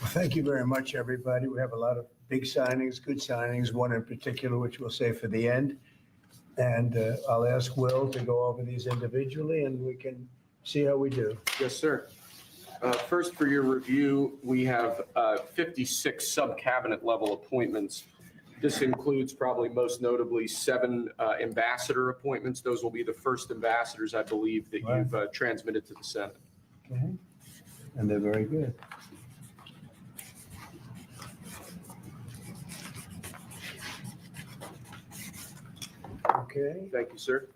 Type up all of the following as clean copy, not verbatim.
Thank you very much, everybody. We have a lot of big signings, good signings, one in particular, which we'll save for the end. And I'll ask Will to go over these individually, and we can see how we do. Yes, sir. First, for your review, we have 56 sub-cabinet level appointments. This includes probably most notably 7 ambassador appointments. Those will be the first ambassadors, I believe, that Right. you've transmitted to the Senate. Okay. And they're very good. Okay. Thank you, sir.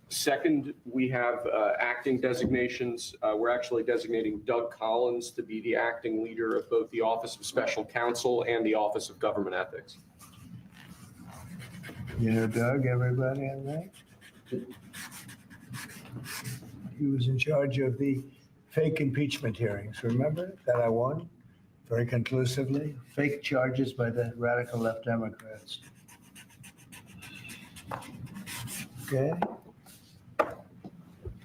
Second, we have acting designations. We're actually designating Doug Collins to be the acting leader of both the Office of Special Counsel and the Office of Government Ethics. You know Doug, everybody on that? He was in charge of the fake impeachment hearings, remember, that I won very conclusively? Fake charges by the radical left Democrats. Okay.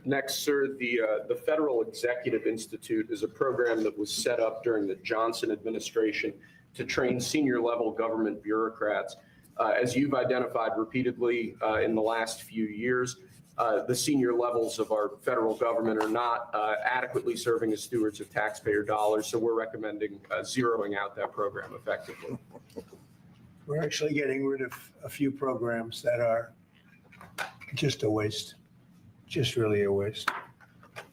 Next, sir, the Federal Executive Institute is a program that was set up during the Johnson administration to train senior level government bureaucrats. As you've identified repeatedly in the last few years, the senior levels of our federal government are not adequately serving as stewards of taxpayer dollars, so we're recommending zeroing out that program effectively. We're actually getting rid of a few programs that are just a waste, just really a waste.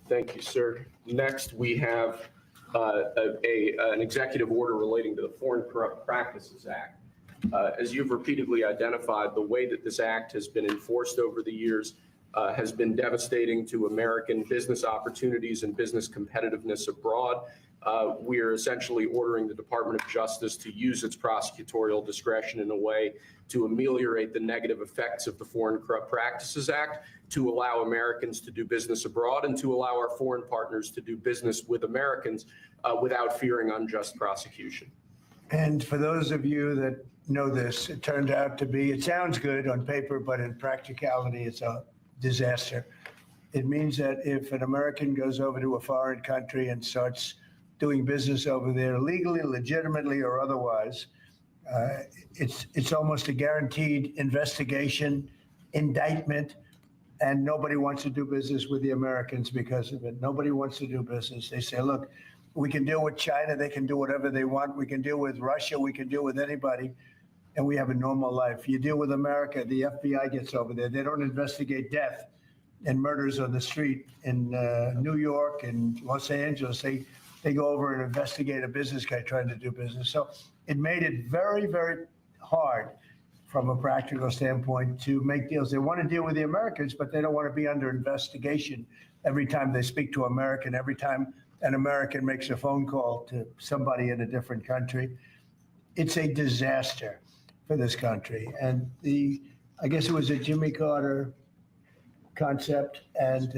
Thank you, sir. Next, we have an executive order relating to the Foreign Corrupt Practices Act. As you've repeatedly identified, the way that this act has been enforced over the years has been devastating to American business opportunities and business competitiveness abroad. We are essentially ordering the Department of Justice to use its prosecutorial discretion in a way to ameliorate the negative effects of the Foreign Corrupt Practices Act, to allow Americans to do business abroad, and to allow our foreign partners to do business with Americans without fearing unjust prosecution. And for those of you that know this, it turned out to be, it sounds good on paper, but in practicality, it's a disaster. It means that if an American goes over to a foreign country and starts doing business over there legally, legitimately, or otherwise, it's almost a guaranteed investigation, indictment, and nobody wants to do business with the Americans because of it. Nobody wants to do business. They say, look, we can deal with China. They can do whatever they want. We can deal with Russia. We can deal with anybody. And we have a normal life. You deal with America, the FBI gets over there. They don't investigate death and murders on the street in New York and Los Angeles. They go over and investigate a business guy trying to do business. So it made it very, very hard from a practical standpoint to make deals. They want to deal with the Americans, but they don't want to be under investigation every time they speak to American, every time an American makes a phone call to somebody in a different country. It's a disaster for this country. And I guess it was a Jimmy Carter concept, and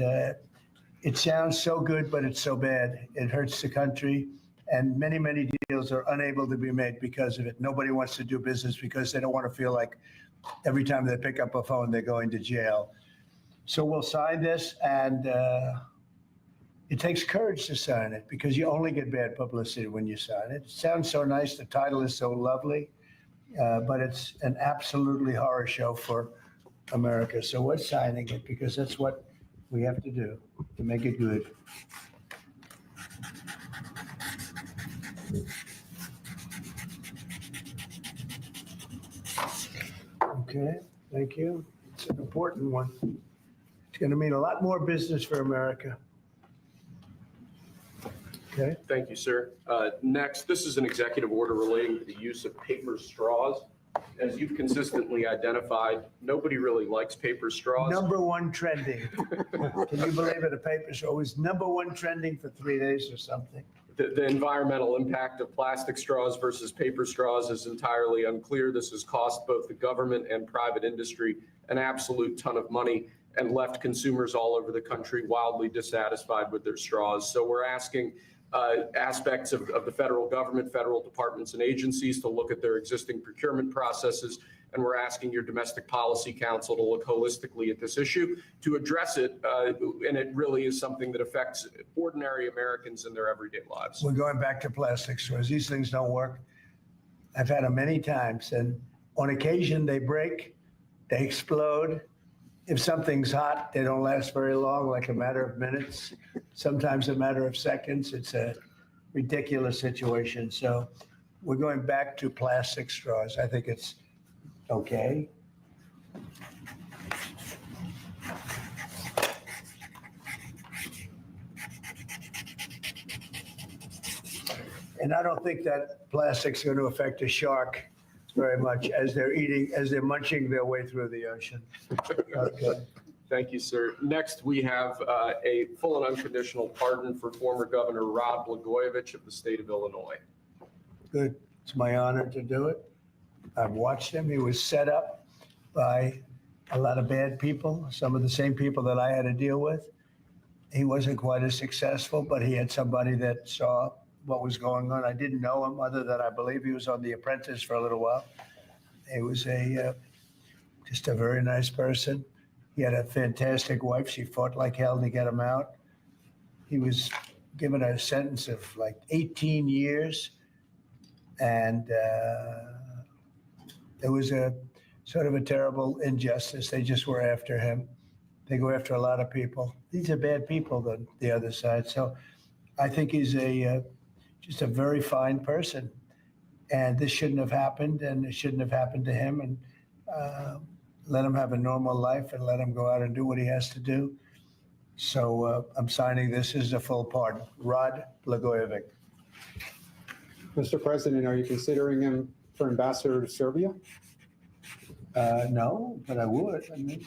it sounds so good, but it's so bad. It hurts the country, and many, many deals are unable to be made because of it. Nobody wants to do business because they don't want to feel like every time they pick up a phone, they're going to jail. So we'll sign this, and it takes courage to sign it because you only get bad publicity when you sign it. It sounds so nice. The title is so lovely, but it's an absolutely horror show for America. So we're signing it because that's what we have to do to make it good. Okay, thank you. It's an important one. It's going to mean a lot more business for America. Okay. Thank you, sir. Next, this is an executive order relating to the use of paper straws. As you've consistently identified, nobody really likes paper straws. Number one trending. Can you believe it? A paper straw was number one trending for 3 days or something. The environmental impact of plastic straws versus paper straws is entirely unclear. This has cost both the government and private industry an absolute ton of money and left consumers all over the country wildly dissatisfied with their straws. So we're asking aspects of the federal government, federal departments and agencies to look at their existing procurement processes. And we're asking your Domestic Policy Council to look holistically at this issue to address it. And it really is something that affects ordinary Americans in their everyday lives. We're going back to plastic straws. These things don't work. I've had them many times, and on occasion they break, they explode. If something's hot, they don't last very long, like a matter of minutes, sometimes a matter of seconds. It's a ridiculous situation. So we're going back to plastic straws. I think it's okay. And I don't think that plastic's going to affect a shark very much as they're munching their way through the ocean. Okay. Thank you, sir. Next, we have a full and unconditional pardon for former Governor Rod Blagojevich of the state of Illinois. Good. It's my honor to do it. I've watched him. He was set up by a lot of bad people, some of the same people that I had to deal with. He wasn't quite as successful, but he had somebody that saw what was going on. I didn't know him other than I believe he was on The Apprentice for a little while. He was just a very nice person. He had a fantastic wife. She fought like hell to get him out. He was given a sentence of like 18 years. And there was a sort of a terrible injustice. They just were after him. They go after a lot of people. These are bad people, the other side. So I think he's just a very fine person. And this shouldn't have happened, and it shouldn't have happened to him. And let him have a normal life and let him go out and do what he has to do. So I'm signing this as a full pardon. Rod Blagojevich. Mr. President, are you considering him for ambassador to Serbia? No, but I would. I mean,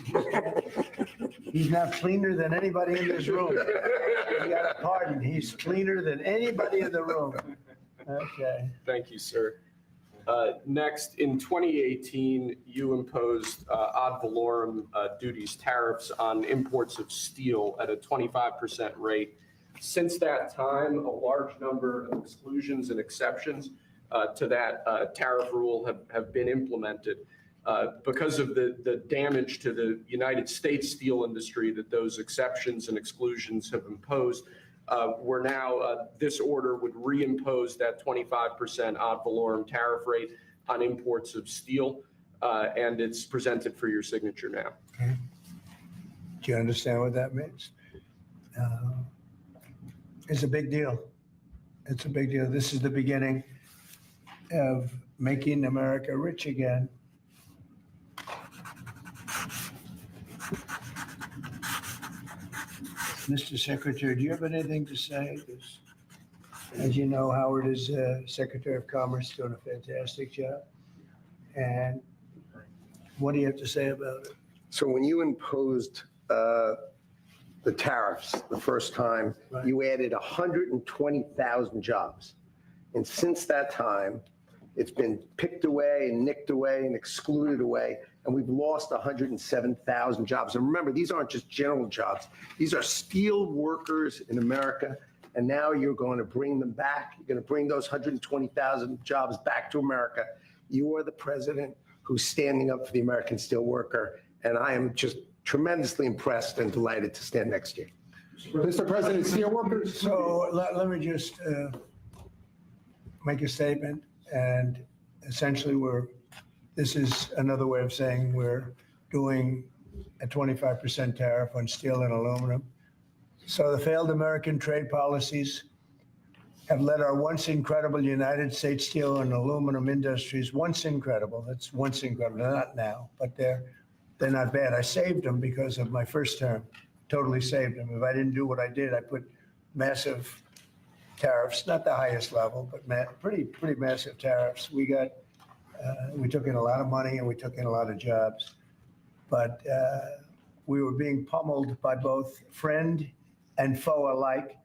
he's not cleaner than anybody in this room. You got a pardon. He's cleaner than anybody in the room. Okay. Thank you, sir. Next, in 2018, you imposed ad valorem duties, tariffs on imports of steel at a 25% rate. Since that time, a large number of exclusions and exceptions to that tariff rule have been implemented. Because of the damage to the United States steel industry that those exceptions and exclusions have imposed, we're now, this order would reimpose that 25% ad valorem tariff rate on imports of steel, and it's presented for your signature now. Okay. Do you understand what that means? It's a big deal. It's a big deal. This is the beginning of making America rich again. Mr. Secretary, do you have anything to say? Because, as you know, Howard is Secretary of Commerce, doing a fantastic job. And what do you have to say about it? So when you imposed the tariffs the first time, Right. you added 120,000 jobs. And since that time, it's been picked away and nicked away and excluded away. And we've lost 107,000 jobs. And remember, these aren't just general jobs. These are steel workers in America. And now you're going to bring them back. You're going to bring those 120,000 jobs back to America. You are the president who's standing up for the American steel worker. And I am just tremendously impressed and delighted to stand next to you. Mr. President, steelworkers. So let me just make a statement. And essentially, this is another way of saying we're doing a 25% tariff on steel and aluminum. So the failed American trade policies have led our once incredible United States steel and aluminum industries, once incredible, that's once incredible, they're not now, but they're not bad. I saved them because of my first term, totally saved them. If I didn't do what I did, I put massive tariffs, not the highest level, but pretty massive tariffs. We took in a lot of money and we took in a lot of jobs, but we were being pummeled by both friend and foe alike.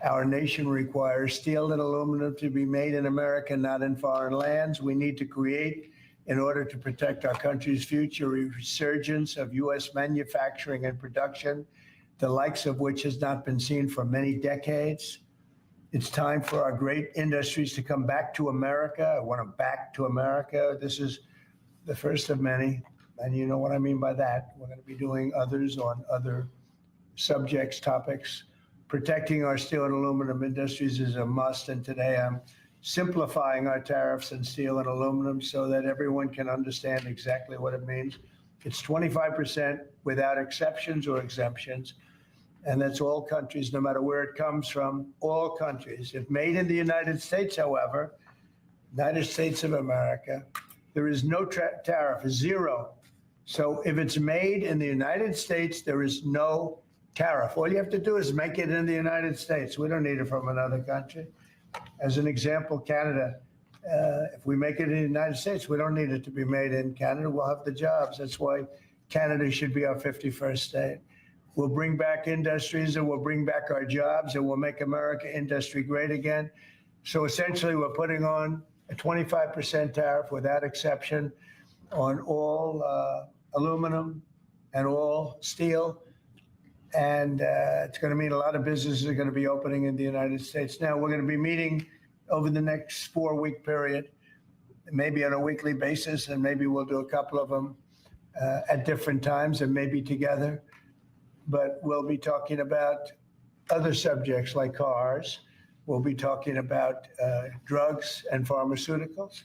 Our nation requires steel and aluminum to be made in America, not in foreign lands. We need to create in order to protect our country's future, a resurgence of U.S. manufacturing and production, the likes of which has not been seen for many decades. It's time for our great industries to come back to America. I want them back to America. This is the first of many, and you know what I mean by that. We're going to be doing others on other subjects, topics. Protecting our steel and aluminum industries is a must, and today I'm simplifying our tariffs in steel and aluminum so that everyone can understand exactly what it means. It's 25% without exceptions or exemptions, and that's all countries, no matter where it comes from, all countries. If made in the United States, however, United States of America, there is no tariff, zero. So if it's made in the United States, there is no tariff. All you have to do is make it in the United States. We don't need it from another country. As an example, Canada, if we make it in the United States, we don't need it to be made in Canada. We'll have the jobs. That's why Canada should be our 51st state. We'll bring back industries, and we'll bring back our jobs, and we'll make America industry great again. So essentially, we're putting on a 25% tariff without exception on all aluminum and all steel. And it's going to mean a lot of businesses are going to be opening in the United States. Now, we're going to be meeting over the next 4-week period, maybe on a weekly basis, and maybe we'll do a couple of them at different times and maybe together. But we'll be talking about other subjects like cars. We'll be talking about drugs and pharmaceuticals.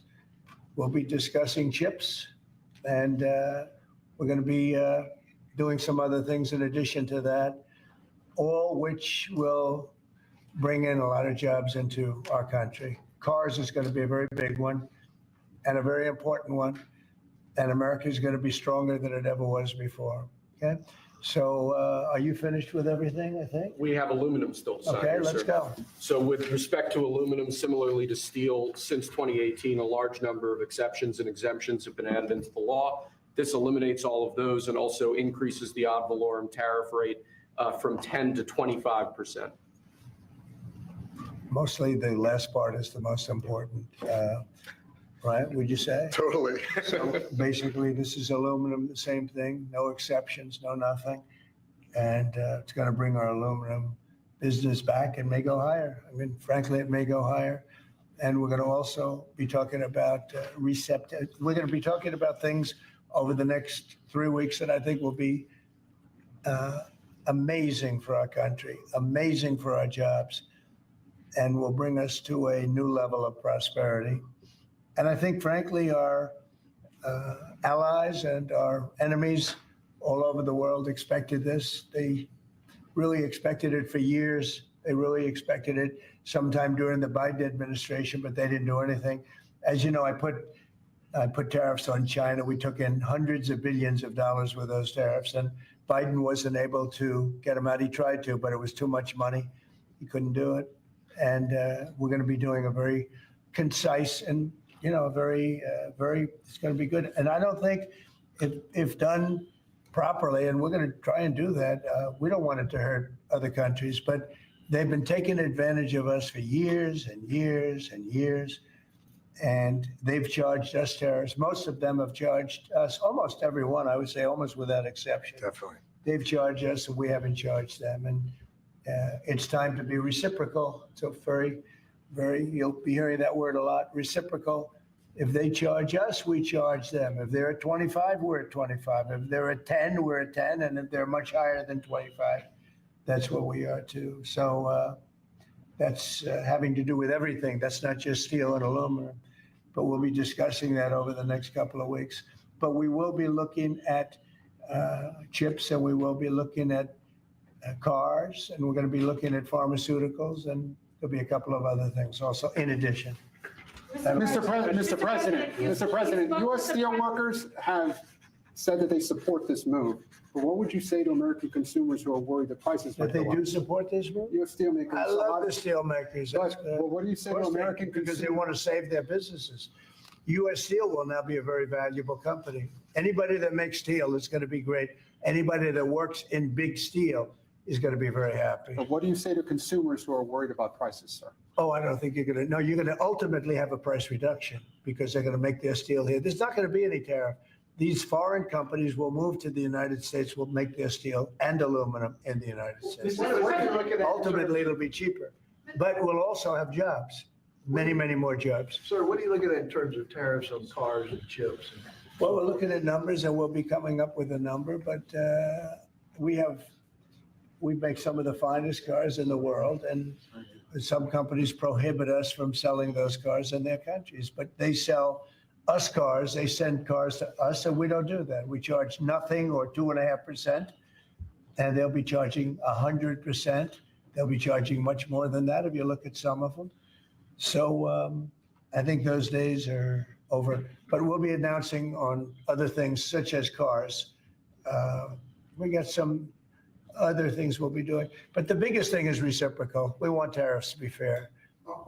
We'll be discussing chips, and we're going to be doing some other things in addition to that, all which will bring in a lot of jobs into our country. Cars is going to be a very big one and a very important one, and America is going to be stronger than it ever was before. Okay, so are you finished with everything, I think? We have aluminum still to sign Okay, here, let's sir. go. So with respect to aluminum, similarly to steel, since 2018, a large number of exceptions and exemptions have been added into the law. This eliminates all of those and also increases the ad valorem tariff rate from 10 to 25%. Mostly the last part is the most important, right? Would you say? Totally. So basically, this is aluminum, the same thing, no exceptions, no nothing. And it's going to bring our aluminum business back and may go higher. I mean, frankly, it may go higher. And we're going to also be talking about we're going to be talking about things over the next 3 weeks that I think will be amazing for our country, amazing for our jobs, and will bring us to a new level of prosperity. And I think, frankly, our allies and our enemies all over the world expected this. They really expected it for years. They really expected it sometime during the Biden administration, but they didn't do anything. As you know, I put tariffs on China. We took in hundreds of billions of dollars with those tariffs, and Biden wasn't able to get them out. He tried to, but it was too much money. He couldn't do it. And we're going to be doing a very concise and, very, it's going to be good. And I don't think if done properly, and we're going to try and do that, we don't want it to hurt other countries, but they've been taking advantage of us for years and years and years. And they've charged us tariffs. Most of them have charged us, almost everyone, I would say, almost without exception. Definitely. They've charged us and we haven't charged them. And it's time to be reciprocal. So you'll be hearing that word a lot, reciprocal. If they charge us, we charge them. If they're at 25, we're at 25. If they're at 10, we're at 10. And if they're much higher than 25, that's what we are too. So that's having to do with everything. That's not just steel and aluminum, but we'll be discussing that over the next couple of weeks. But we will be looking at chips, and we will be looking at cars, and we're going to be looking at pharmaceuticals, and there'll be a couple of other things also in addition. Mr. President, U.S. steelworkers have said that they support this move. But what would you say to American consumers who are worried that prices might But they go up? do support this move? U.S. steelmakers. I love the steel makers. That's good. Well, what do you say to Of course American because they consumers? want to save their businesses. U.S. Steel will now be a very valuable company. Anybody that makes steel is going to be great. Anybody that works in big steel is going to be very happy. But what do you say to consumers who are worried about prices, sir? Oh, I don't think you're going to, no, you're going to ultimately have a price reduction because they're going to make their steel here. There's not going to be any tariff. These foreign companies will move to the United States, will make their steel and aluminum in the United States. Ultimately, it'll be cheaper, but we'll also have jobs, many, many more jobs. Sir, what are you looking at in terms of tariffs on cars and chips? Well, we're looking at numbers and we'll be coming up with a number, but we make some of the finest cars in the world, and some companies prohibit us from selling those cars in their countries, but they sell us cars, they send cars to us, and we don't do that. We charge nothing or 2.5%, and they'll be charging 100%. They'll be charging much more than that if you look at some of them. So I think those days are over, but we'll be announcing on other things such as cars. We got some other things we'll be doing, but the biggest thing is reciprocal. We want tariffs to be fair.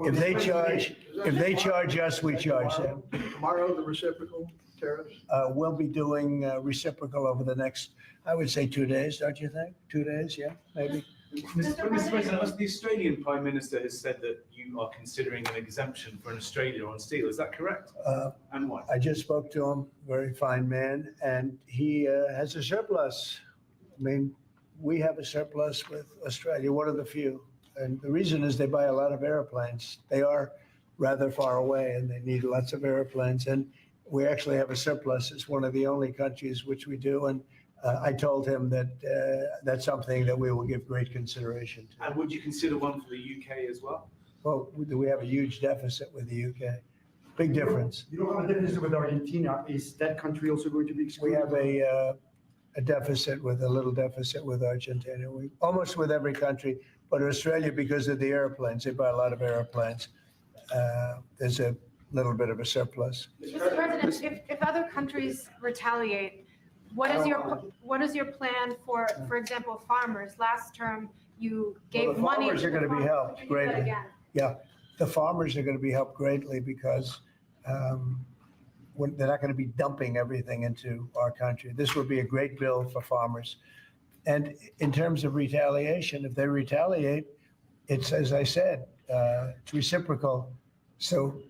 If they charge us, we charge them. Tomorrow, the reciprocal tariffs? We'll be doing reciprocal over the next, I would say 2 days, don't you think? 2 days, yeah, maybe. Mr. President, the Australian Prime Minister has said that you are considering an exemption for an Australia on steel. Is that correct? And why? I just spoke to him, very fine man, and he has a surplus. I mean, we have a surplus with Australia, one of the few. And the reason is they buy a lot of airplanes. They are rather far away and they need lots of airplanes. And we actually have a surplus. It's one of the only countries which we do. And I told him that that's something that we will give great consideration to. And would you consider one for the UK as well? Well, we have a huge deficit with the UK. Big difference. You don't have a deficit with Argentina. Is that country also going to be We excluded? have a deficit with a little deficit with Argentina. We almost with every country, but Australia, because of the airplanes, they buy a lot of airplanes. There's a little bit of a surplus. Mr. President, if other countries retaliate, what is your plan for example, farmers? Last term, you gave the money. farmers are going to be helped Could you do that greatly. again? Yeah, the farmers are going to be helped greatly because they're not going to be dumping everything into our country. This would be a great bill for farmers. And in terms of retaliation, if they retaliate, it's, as I said, it's reciprocal. So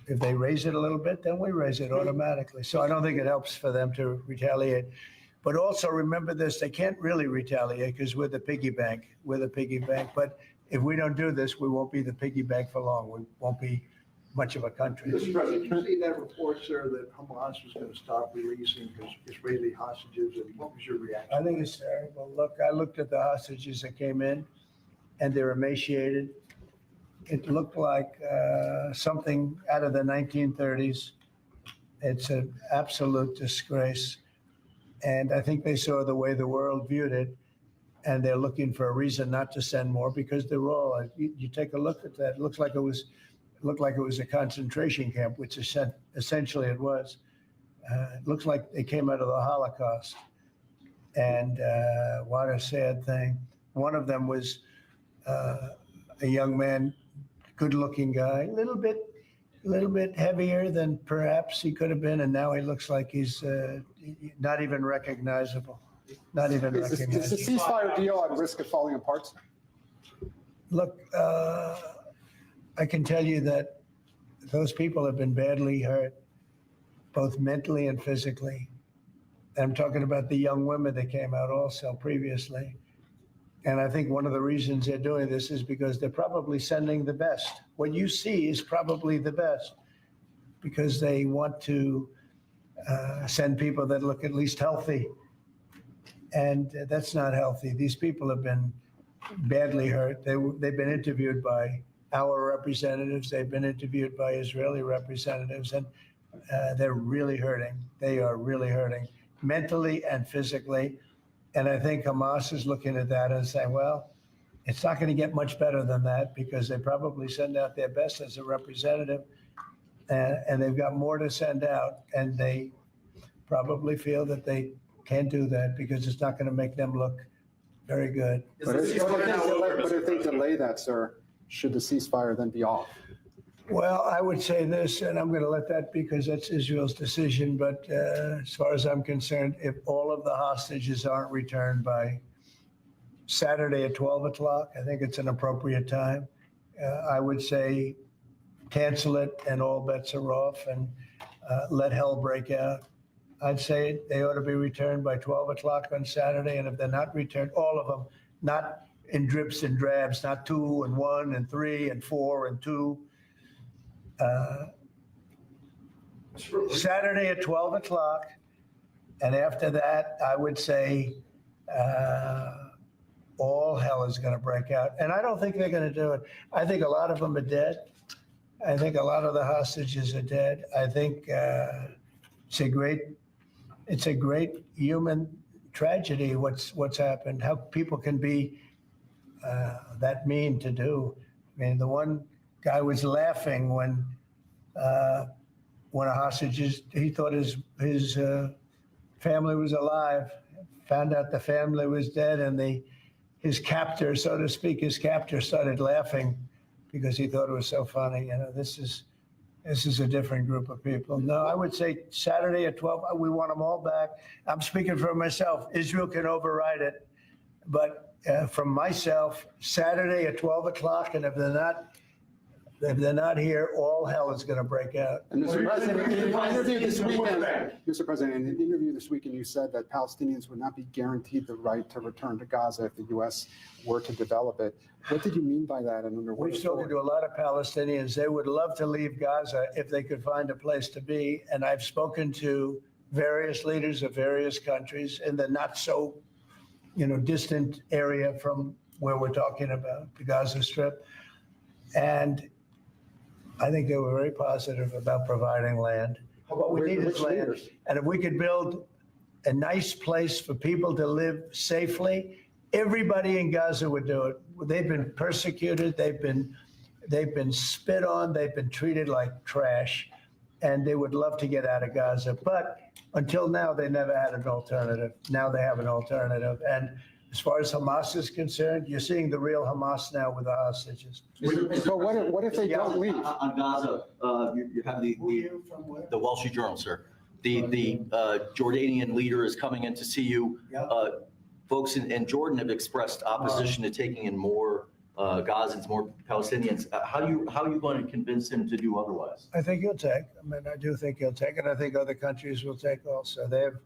if they raise it a little bit, then we raise it automatically. So I don't think it helps for them to retaliate. But also remember this, they can't really retaliate because we're the piggy bank. We're the piggy bank. But if we don't do this, we won't be the piggy bank for long. We won't be much of a country. Mr. President, you see that report, sir, that Hamas was going to stop releasing Israeli hostages, and what was your reaction? I think it's terrible. Look, I looked at the hostages that came in, and they're emaciated. It looked like something out of the 1930s. It's an absolute disgrace. And I think they saw the way the world viewed it, and they're looking for a reason not to send more because they're all, you take a look at that, it looks like it was a concentration camp, which essentially it was. It looks like they came out of the Holocaust. And what a sad thing. One of them was a young man, good-looking guy, a little bit heavier than perhaps he could have been, and now he looks like he's not even recognizable. Not even Is the recognizable. ceasefire deal at risk of falling apart? Look, I can tell you that those people have been badly hurt, both mentally and physically. I'm talking about the young women that came out also previously. And I think one of the reasons they're doing this is because they're probably sending the best. What you see is probably the best because they want to send people that look at least healthy. And that's not healthy. These people have been badly hurt. They've been interviewed by our representatives. They've been interviewed by Israeli representatives, and they're really hurting. They are really hurting mentally and physically. And I think Hamas is looking at that and saying, well, it's not going to get much better than that because they probably send out their best as a representative, and they've got more to send out. And they probably feel that they can't do that because it's not going to make them look very good. But if they delay that, sir, should the ceasefire then be off? Well, I would say this, and I'm going to let that because that's Israel's decision. But as far as I'm concerned, if all of the hostages aren't returned by Saturday at 12 o'clock. I think it's an appropriate time. I would say cancel it and all bets are off and let hell break out. I'd say they ought to be returned by 12 o'clock on Saturday, and if they're not returned, all of them, not in drips and drabs, not 2 and 1 and 3 and 4 and 2. Saturday at 12 o'clock, and after that, I would say all hell is going to break out. And I don't think they're going to do it. I think a lot of them are dead. I think a lot of the hostages are dead. I think it's a great human tragedy what's happened, how people can be that mean to do. I mean, the one guy was laughing when a hostage he thought his family was alive, found out the family was dead, and his captor, so to speak, started laughing because he thought it was so funny. You know, this is a different group of people. No, I would say Saturday at 12, we want them all back. I'm speaking for myself. Israel can override it. But from myself, Saturday at 12 o'clock, and if they're not here, all hell is going to break out. And Mr. President, in an interview this weekend, Mr. President, in an interview this weekend, you said that Palestinians would not be guaranteed the right to return to Gaza if the U.S. were to develop it. What did you mean by that? And under what We've spoken to a lot of Palestinians. They would love to leave Gaza if they could find a place to be. And I've spoken to various leaders of various countries in the not so, distant area from where we're talking about, the Gaza Strip. And I think they were very positive about providing land. What we need is land. leaders? And if we could build a nice place for people to live safely, everybody in Gaza would do it. They've been persecuted. They've been spit on. They've been treated like trash. And they would love to get out of Gaza. But until now, they never had an alternative. Now they have an alternative. And as far as Hamas is concerned, you're seeing the real Hamas now with the hostages. But what if they don't leave? On Gaza, you have the Wall Street Journal, sir. The Jordanian leader is coming in to see you. Folks in Jordan have expressed opposition to taking in more Gazans, more Palestinians. How are you going to convince him to do otherwise? I think he'll take. I do think he'll take it. I think other countries will take also. They have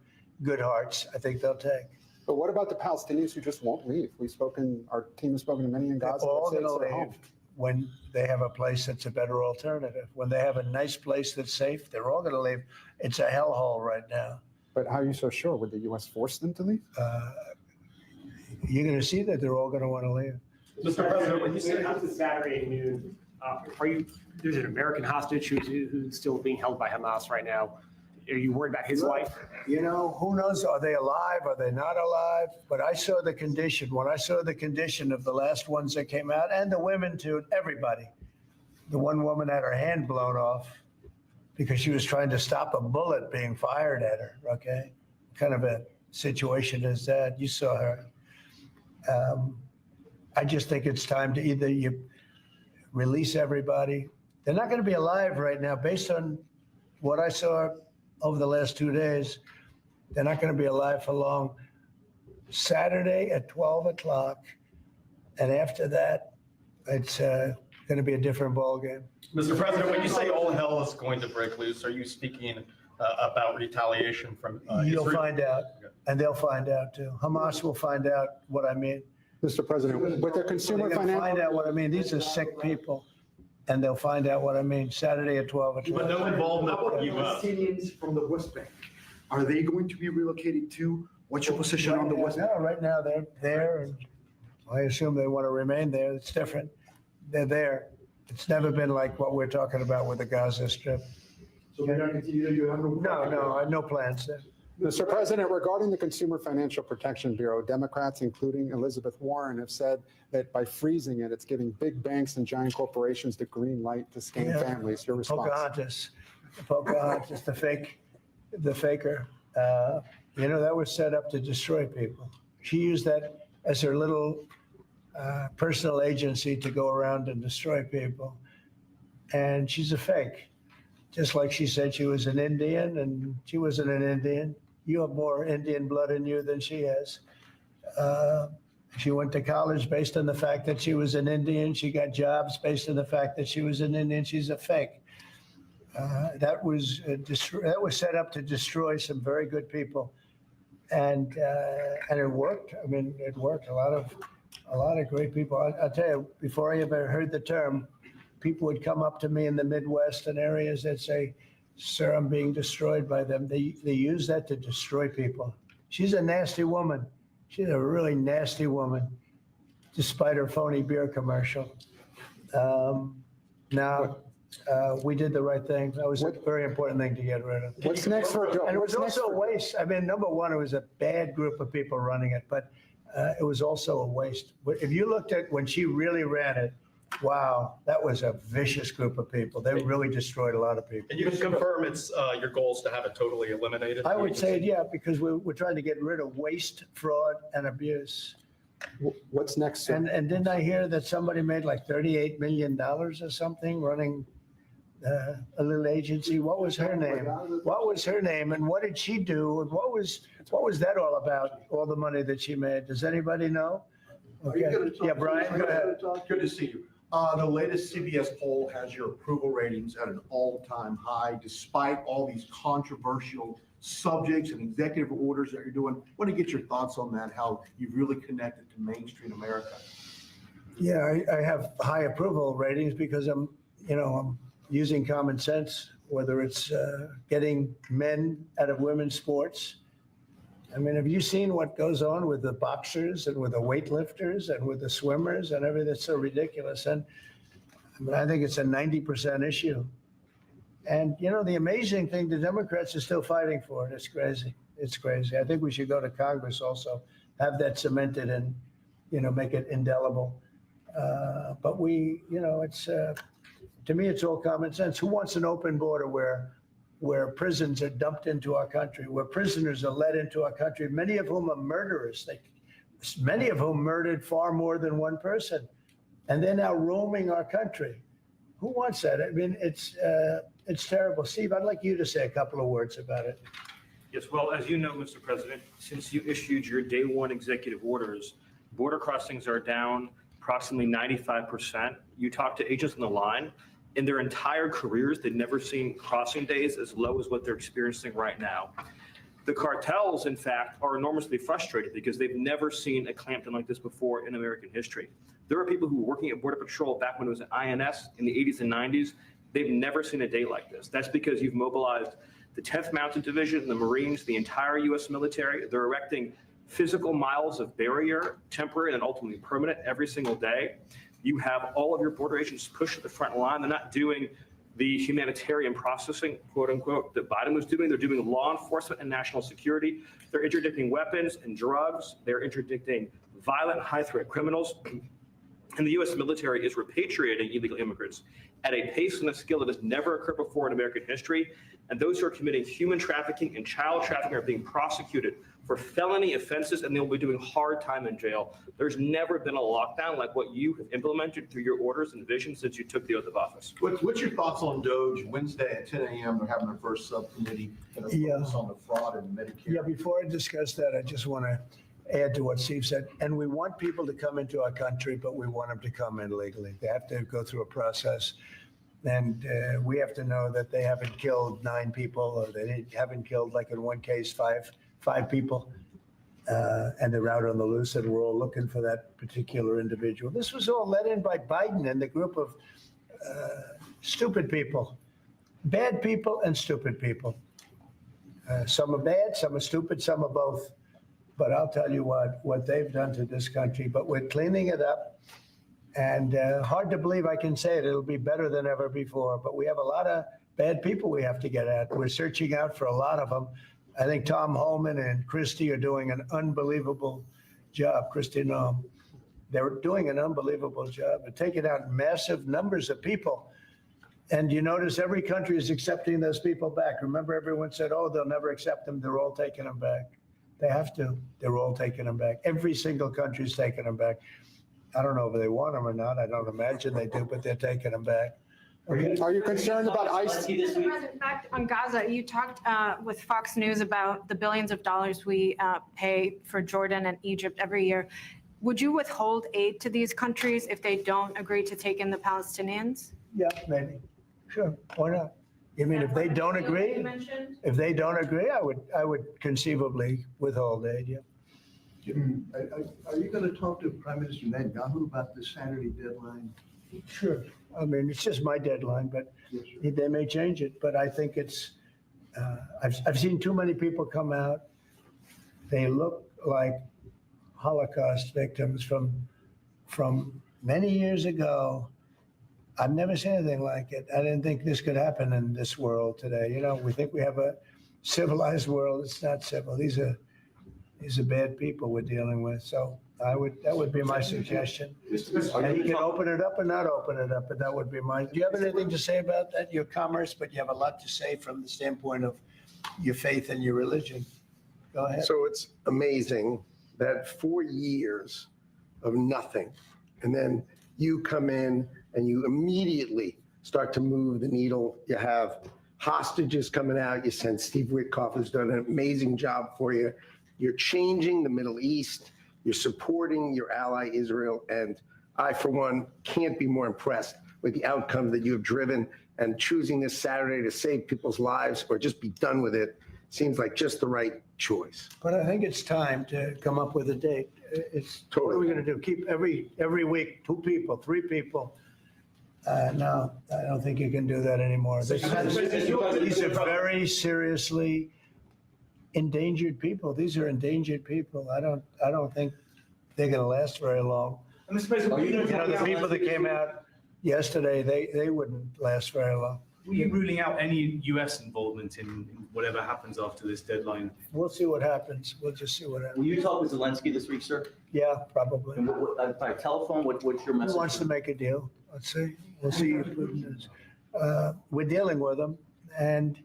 good hearts. I think they'll take. But what about the Palestinians who just won't leave? Our team has spoken to many in Gaza. They're all that say it's going their to home. leave when they have a place that's a better alternative. When they have a nice place that's safe, they're all going to leave. It's a hellhole right now. But how are you so sure? Would the U.S. force them to leave? You're going to see that they're all going to want to leave. Mr. President, when you say after Saturday at noon, there's an American hostage who's still being held by Hamas right now. Are you worried about his life? Who knows? Are they alive? Are they not alive? But I saw the condition. When I saw the condition of the last ones that came out, and the women too, everybody. The one woman had her hand blown off because she was trying to stop a bullet being fired at her, okay? Kind of a situation as that. You saw her. I just think it's time to either you release everybody. They're not going to be alive right now based on what I saw over the last 2 days. They're not going to be alive for long. Saturday at 12 o'clock, and after that, it's going to be a different ballgame. Mr. President, when you say all hell is going to break loose, are you speaking about retaliation from You'll Israel? find out, and they'll find out too. Hamas will find out what I mean. Mr. President, with the consumer They're going to find financial... out what I mean. These are sick people, and they'll find out what I mean. Saturday at 12 o'clock. But no involvement How about from the U.S. Palestinians from the West Bank? Are they going to be relocated too? What's your position on the West Bank? No, right now they're there, and I assume they want to remain there. It's different. They're there. It's never been like what we're talking about with the Gaza Strip. So they're going to continue to do No, I have no plans there. Mr. President, regarding the Consumer Financial Protection Bureau, Democrats, including Elizabeth Warren, have said that by freezing it, it's giving big banks and giant corporations the green light to scam families. Your response? Pocahontas, the faker. That was set up to destroy people. She used that as her little personal agency to go around and destroy people. And she's a fake. Just like she said she was an Indian, and she wasn't an Indian. You have more Indian blood in you than she has. She went to college based on the fact that she was an Indian. She got jobs based on the fact that she was an Indian. She's a fake. That was set up to destroy some very good people, and it worked. I mean, it worked. A lot of great people. I'll tell you, before I ever heard the term, people would come up to me in the Midwest and areas that say, "Sir, I'm being destroyed by them." They use that to destroy people. She's a nasty woman. She's a really nasty woman, despite her phony beer commercial. We did the right thing. That was a very important thing to get rid of. What's next for Joe? And it was also a waste. I mean, number one, it was a bad group of people running it, but it was also a waste. But if you looked at when she really ran it, wow, that was a vicious group of people. They really destroyed a lot of people. And you can confirm it's your goal is to have it totally eliminated? I would say, yeah, because we're trying to get rid of waste, fraud, and abuse. What's next, sir? And didn't I hear that somebody made like $38 million or something running a little agency? What was her name? What was her name? And what did she do? And what was that all about? All the money that she made? Does anybody know? Are you Okay. gonna talk Yeah, to Brian, us? go ahead. Are you gonna talk to Good to see you. The latest CBS poll has your approval ratings at an all-time high, despite all these controversial subjects and executive orders that you're doing. I want to get your thoughts on that, how you've really connected to mainstream America. Yeah, I have high approval ratings because I'm using common sense, whether it's getting men out of women's sports. I mean, have you seen what goes on with the boxers and with the weightlifters and with the swimmers and everything? That's so ridiculous. And I mean, I think it's a 90% issue. And, the amazing thing, the Democrats are still fighting for it. It's crazy. It's crazy. I think we should go to Congress also, have that cemented and, make it indelible. But to me, it's all common sense. Who wants an open border where prisons are dumped into our country, where prisoners are led into our country, many of whom are murderers, many of whom murdered far more than one person, and they're now roaming our country? Who wants that? I mean, it's terrible. Steve, I'd like you to say a couple of words about it. Yes, well, as you know, Mr. President, since you issued your day one executive orders, border crossings are down approximately 95%. You talk to agents on the line, in their entire careers, they've never seen crossing days as low as what they're experiencing right now. The cartels, in fact, are enormously frustrated because they've never seen a clampdown like this before in American history. There are people who were working at Border Patrol back when it was an INS in the 80s and 90s. They've never seen a day like this. That's because you've mobilized the 10th Mountain Division, the Marines, the entire U.S. military. They're erecting physical miles of barrier, temporary and ultimately permanent, every single day. You have all of your border agents pushed to the front line. They're not doing the humanitarian processing, quote unquote, that Biden was doing. They're doing law enforcement and national security. They're interdicting weapons and drugs. They're interdicting violent, high-threat criminals. And the U.S. military is repatriating illegal immigrants at a pace and a skill that has never occurred before in American history. And those who are committing human trafficking and child trafficking are being prosecuted for felony offenses, and they'll be doing hard time in jail. There's never been a lockdown like what you have implemented through your orders and visions since you took the oath of office. What's your thoughts on DOGE? Wednesday at 10 a.m., they're having their first subcommittee and focus on the fraud and Medicare. Yeah, before I discuss that, I just want to add to what Steve said. And we want people to come into our country, but we want them to come in legally. They have to go through a process. And we have to know that they haven't killed 9 people, or they haven't killed, like in one case, five people. And they're out on the loose, and we're all looking for that particular individual. This was all led in by Biden and the group of stupid people, bad people and stupid people. Some are bad, some are stupid, some are both. But I'll tell you what they've done to this country. But we're cleaning it up. And hard to believe I can say it. It'll be better than ever before. But we have a lot of bad people we have to get at. We're searching out for a lot of them. I think Tom Homan and Christie are doing an unbelievable job. Christie Noem. They're doing an unbelievable job. They're taking out massive numbers of people. And you notice every country is accepting those people back. Remember, everyone said, oh, they'll never accept them. They're all taking them back. They have to. They're all taking them back. Every single country is taking them back. I don't know if they want them or not. I don't imagine they do, but they're taking them back. Okay. Are you concerned about ICE? Mr. President, back on Gaza, you talked with Fox News about the billions of dollars we pay for Jordan and Egypt every year. would you withhold aid to these countries if they don't agree to take in the Palestinians? Yeah, maybe. Sure, why not? You mean if they don't You agree? mentioned? If they don't agree, I would conceivably withhold aid, yeah. Are you going to talk to Prime Minister Netanyahu about this Saturday deadline? Sure. I mean, it's just my deadline, but Yes, sir. they may change it. But I think it's, I've seen too many people come out. They look like Holocaust victims from many years ago. I've never seen anything like it. I didn't think this could happen in this world today. You know, we think we have a civilized world. It's not civil. These are bad people we're dealing with. So that would be my suggestion. And you can open it up or not open it up, but that would be mine. Do you have anything to say about that? Your commerce, but you have a lot to say from the standpoint of your faith and your religion. Go ahead. So it's amazing that 4 years of nothing, and then you come in and you immediately start to move the needle. You have hostages coming out. You send Steve Witkoff, who's done an amazing job for you. You're changing the Middle East. You're supporting your ally, Israel. And I, for one, can't be more impressed with the outcome that you have driven, and choosing this Saturday to save people's lives or just be done with it seems like just the right choice. But I think it's time to come up with a date. What are we going to do? Keep every week, 2 people, 3 people? No, I don't think you can do that anymore. These are very seriously endangered people. These are endangered people. I don't think they're going to last very long. And Mr. President, You know, the people that came out yesterday, they wouldn't last very long. were you ruling out any US involvement in whatever happens after this deadline? We'll see what happens. We'll just see what happens. Will you talk with Zelensky this week, sir? Yeah, probably. And by telephone, what's your Who message? wants to make a deal? Let's see. We'll see if Putin is. We're dealing with them, and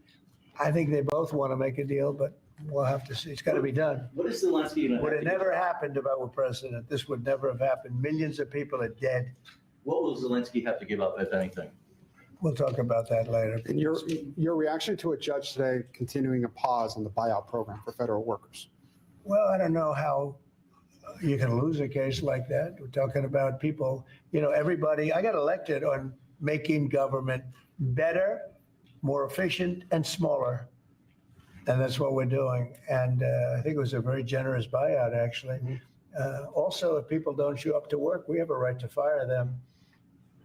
I think they both want to make a deal, but we'll have to see. It's got to be done. What is Zelensky going to Would have it to give? never happened if I were president? This would never have happened. Millions of people are dead. What will Zelensky have to give up, if anything? We'll talk about that later. And your reaction to a judge today continuing a pause on the buyout program for federal workers? Well, I don't know how you can lose a case like that. We're talking about people, everybody. I got elected on making government better, more efficient, and smaller. And that's what we're doing. And I think it was a very generous buyout, actually. Also, if people don't show up to work, we have a right to fire them.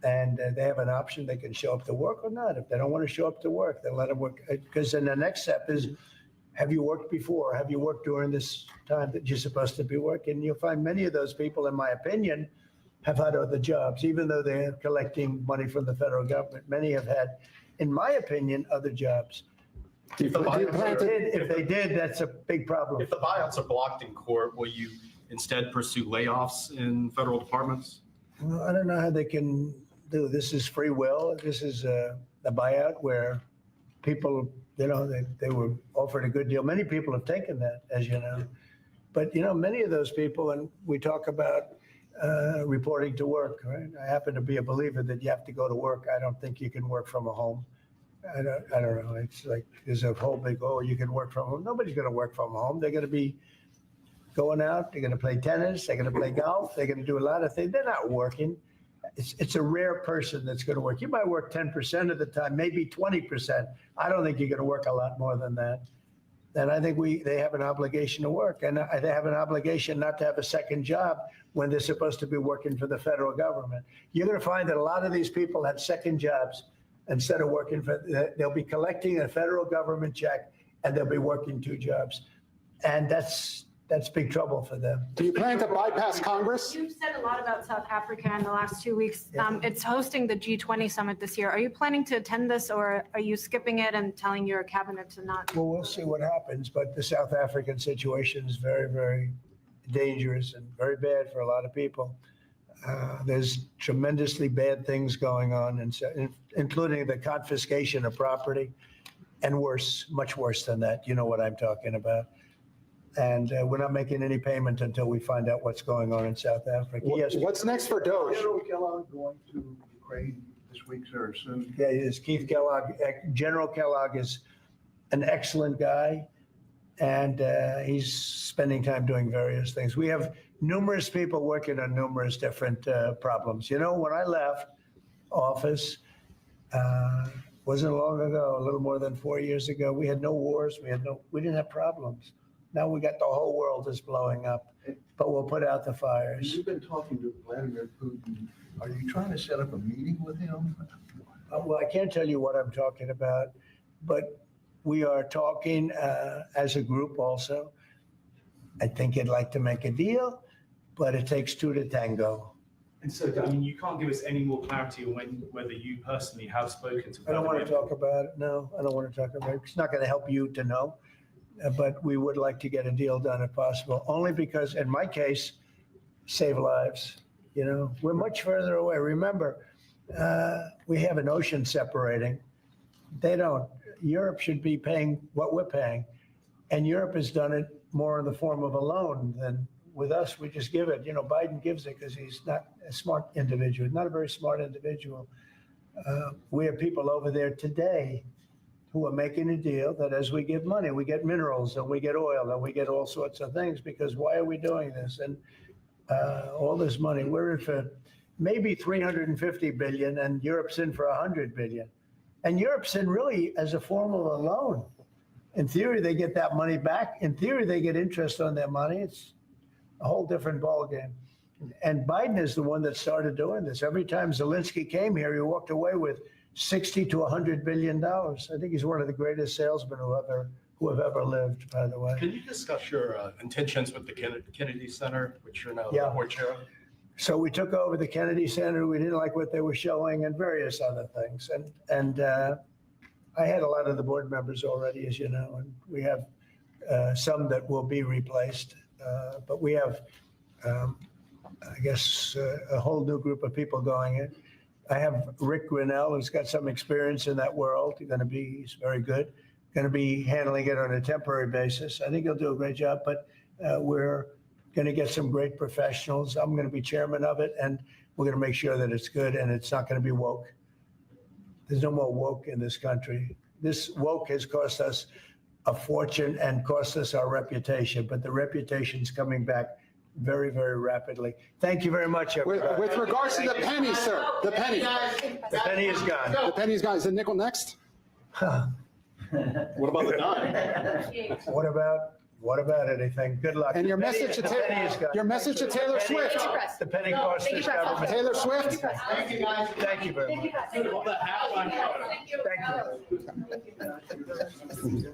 And they have an option. They can show up to work or not. If they don't want to show up to work, then let them work. Because then the next step is, have you worked before? Have you worked during this time that you're supposed to be working? You'll find many of those people, in my opinion, have had other jobs, even though they're collecting money from the federal government. Many have had, in my opinion, other jobs. If they did, that's a big problem. If the buyouts are blocked in court, will you instead pursue layoffs in federal departments? Well, I don't know how they can do. This is free will. This is a buyout where people, they were offered a good deal. Many people have taken that, as you know. But, many of those people, and we talk about reporting to work, right? I happen to be a believer that you have to go to work. I don't think you can work from a home. I don't know. It's like there's a whole big, you can work from home. Nobody's going to work from home. They're going to be going out. They're going to play tennis. They're going to play golf. They're going to do a lot of things. They're not working. It's a rare person that's going to work. You might work 10% of the time, maybe 20%. I don't think you're going to work a lot more than that. And I think they have an obligation to work, and they have an obligation not to have a second job when they're supposed to be working for the federal government. You're going to find that a lot of these people have second jobs instead of working they'll be collecting a federal government check, and they'll be working 2 jobs. And that's big trouble for them. Do you plan to bypass Congress? You've said a lot about South Africa in the last 2 weeks. It's hosting the G20 summit this year. Are you planning to attend this, or are you skipping it and telling your cabinet to not? Well, we'll see what happens, but the South African situation is very, very dangerous and very bad for a lot of people. There's tremendously bad things going on, including the confiscation of property, and worse, much worse than that. You know what I'm talking about. And we're not making any payment until we find out what's going on in South Africa. Yes. What's next for Doge? General Kellogg going to Ukraine this week, sir, soon? Yeah, it is Keith Kellogg. General Kellogg is an excellent guy, and he's spending time doing various things. We have numerous people working on numerous different problems. You know, when I left office, wasn't long ago, a little more than 4 years ago, we had no wars, we didn't have problems. Now we got the whole world is blowing up, but we'll put out the fires. You've been talking to Vladimir Putin. Are you trying to set up a meeting with him? Well, I can't tell you what I'm talking about, but we are talking as a group also. I think he'd like to make a deal, but it takes two to tango. And so, I mean, you can't give us any more clarity on whether you personally have spoken to. I don't want to talk about it. No, I don't want to talk about it. It's not going to help you to know, but we would like to get a deal done if possible, only because in my case, save lives. You know, we're much further away. Remember, we have an ocean separating. They don't. Europe should be paying what we're paying. And Europe has done it more in the form of a loan than with us. We just give it. You know, Biden gives it because he's not a smart individual, not a very smart individual. We have people over there today who are making a deal that as we give money, we get minerals and we get oil and we get all sorts of things, because why are we doing this? And all this money, we're in for maybe 350 billion and Europe's in for 100 billion. And Europe's in really as a form of a loan. In theory, they get that money back. In theory, they get interest on their money. It's a whole different ballgame. And Biden is the one that started doing this. Every time Zelensky came here, he walked away with 60 to 100 billion dollars. I think he's one of the greatest salesmen who have ever lived, by the way. Can you discuss your intentions with the Kennedy Center, which you're now Yeah. the board chair of? So we took over the Kennedy Center. We didn't like what they were showing and various other things. And I had a lot of the board members already, as you know, and we have some that will be replaced. But we have, I guess, a whole new group of people going in. I have Rick Grinnell, who's got some experience in that world. He's very good. Going to be handling it on a temporary basis. I think he'll do a great job, but we're going to get some great professionals. I'm going to be chairman of it, and we're going to make sure that it's good and it's not going to be woke. There's no more woke in this country. This woke has cost us a fortune and cost us our reputation, but the reputation's coming back very, very rapidly. Thank you very much, everybody. With regards to the penny, sir, the penny. The penny is gone. The penny's gone. Is the nickel next? What about the dime? What about anything? Good luck. And your The penny- message to the penny is gone. your message to Taylor Swift. The penny cost this government. Taylor Swift. Thank you, guys. Thank you very much. Thank you. Thank you.